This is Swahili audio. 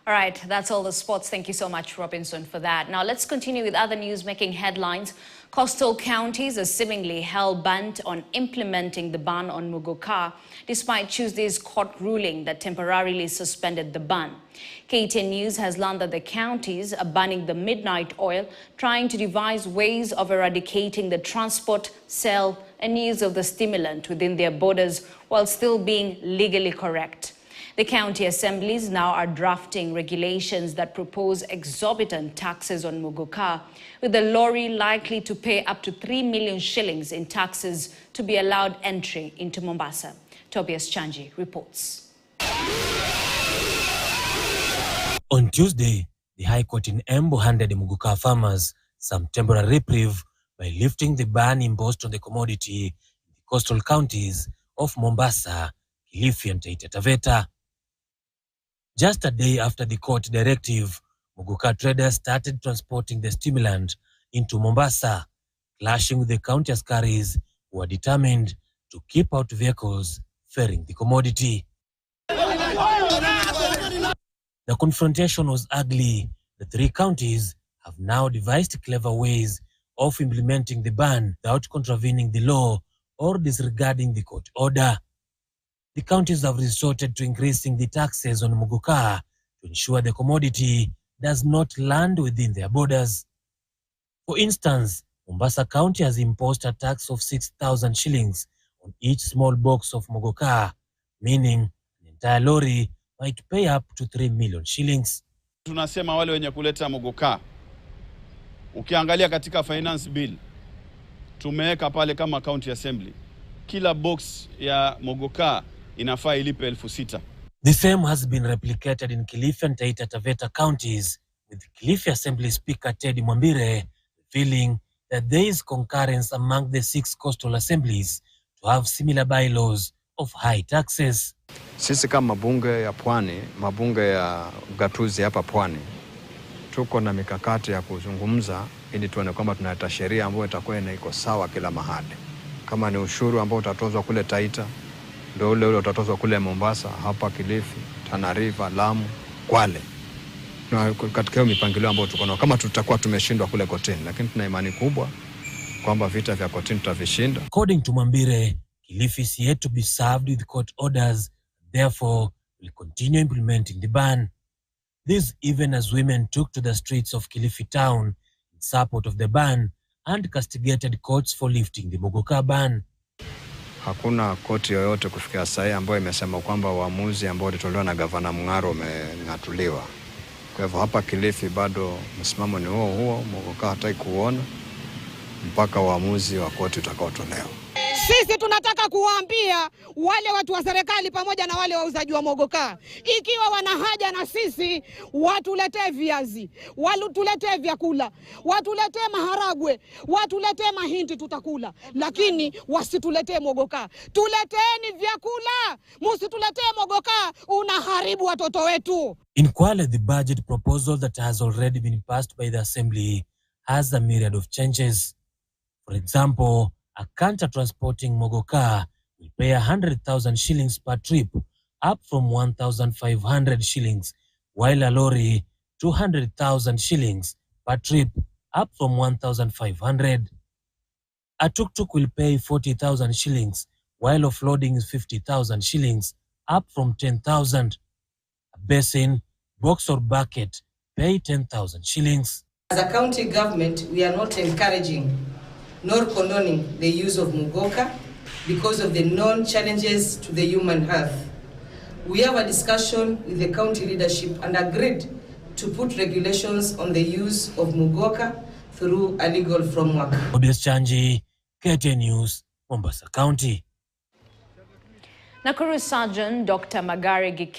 All right, that's all the sports. Thank you so much, Robinson, for that. Now let's continue with other news making headlines. Coastal counties are seemingly hell-bent on implementing the ban on muguka, despite Tuesday's court ruling that temporarily suspended the ban. KTN News has learned that the counties are banning the midnight oil, trying to devise ways of eradicating the transport, sale, and use of the stimulant within their borders while still being legally correct. The county assemblies now are drafting regulations that propose exorbitant taxes on muguka, with the lorry likely to pay up to 3 million shillings in taxes to be allowed entry into Mombasa. Tobias Chanji reports. On Tuesday, the High Court in Embu handed muguka farmers some temporary reprieve by lifting the ban imposed on the commodity in the coastal counties of Mombasa, Kilifi and Taita Taveta. Just a day after the court directive, muguka traders started transporting the stimulant into Mombasa, clashing with the county askaris who were determined to keep out vehicles ferrying the commodity. The confrontation was ugly. The three counties have now devised clever ways of implementing the ban without contravening the law or disregarding the court order. The counties have resorted to increasing the taxes on muguka to ensure the commodity does not land within their borders. For instance, Mombasa County has imposed a tax of 6,000 shillings on each small box of muguka, meaning an entire lorry might pay up to 3 million shillings. Tunasema wale wenye kuleta muguka, ukiangalia katika finance bill, tumeweka pale kama county assembly, kila box ya muguka inafaa ilipe 6,000. The same has been replicated in Kilifi and Taita Taveta counties, with Kilifi Assembly Speaker Teddy Mwambire revealing that there is concurrence among the 6 coastal assemblies to have similar bylaws of high taxes. Sisi kama mabunge ya Pwani, mabunge ya gatuzi hapa Pwani, tuko na mikakati ya kuzungumza ili tuone kwamba tunaleta sheria ambayo itakuwa iko sawa kila mahali. Kama ni ushuru ambao utatozwa kule Taita, ndio ule utatozwa kule Mombasa, hapa Kilifi, Tana River, Lamu, Kwale. Na katika hiyo mipangilio ambayo tuko nayo, kama tutakuwa tumeshindwa kule kotini, lakini tuna imani kubwa kwamba vita vya kotini tutavishinda. According to Mwambire, Kilifi is yet to be served with court orders, therefore will continue implementing the ban. This even as women took to the streets of Kilifi town in support of the ban and castigated courts for lifting the muguka ban. Hakuna koti yoyote kufikia sasa ambayo imesema kwamba uamuzi ambao ulitolewa na Gavana Mung'aro umeng'atuliwa. Kwa hivyo hapa Kilifi bado msimamo ni huo, muguka hataki kuona mpaka uamuzi wa koti utakaotolewa. Sisi tunataka kuwaambia wale watu wa serikali pamoja na wale wauzaji wa muguka, ikiwa wana haja na sisi, watuletee viazi, watuletee vyakula, watuletee maharagwe, watuletee mahindi, tutakula, lakini wasituletee muguka. Tuleteeni vyakula, msituletee muguka, unaharibu watoto wetu. In Kwale, the budget proposal that has already been passed by the assembly has a myriad of changes. For example, a canter transporting muguka will pay 100,000 shillings per trip, up from 1,500 shillings, while a lorry 200,000 shillings per trip, up from 1,500. A tuk-tuk will pay 40,000 shillings, while offloading is 50,000 shillings, up from 10,000. A basin, box or bucket pay 10,000 shillings. As a county government, we are not encouraging nor condoning the use of muguka because of the known challenges to the human health. We have a discussion with the county leadership and agreed to put regulations on the use of muguka through a legal framework. Tobias Chanji, KTN News, Mombasa County. Nakuru Surgeon Dr. Magare Gikenya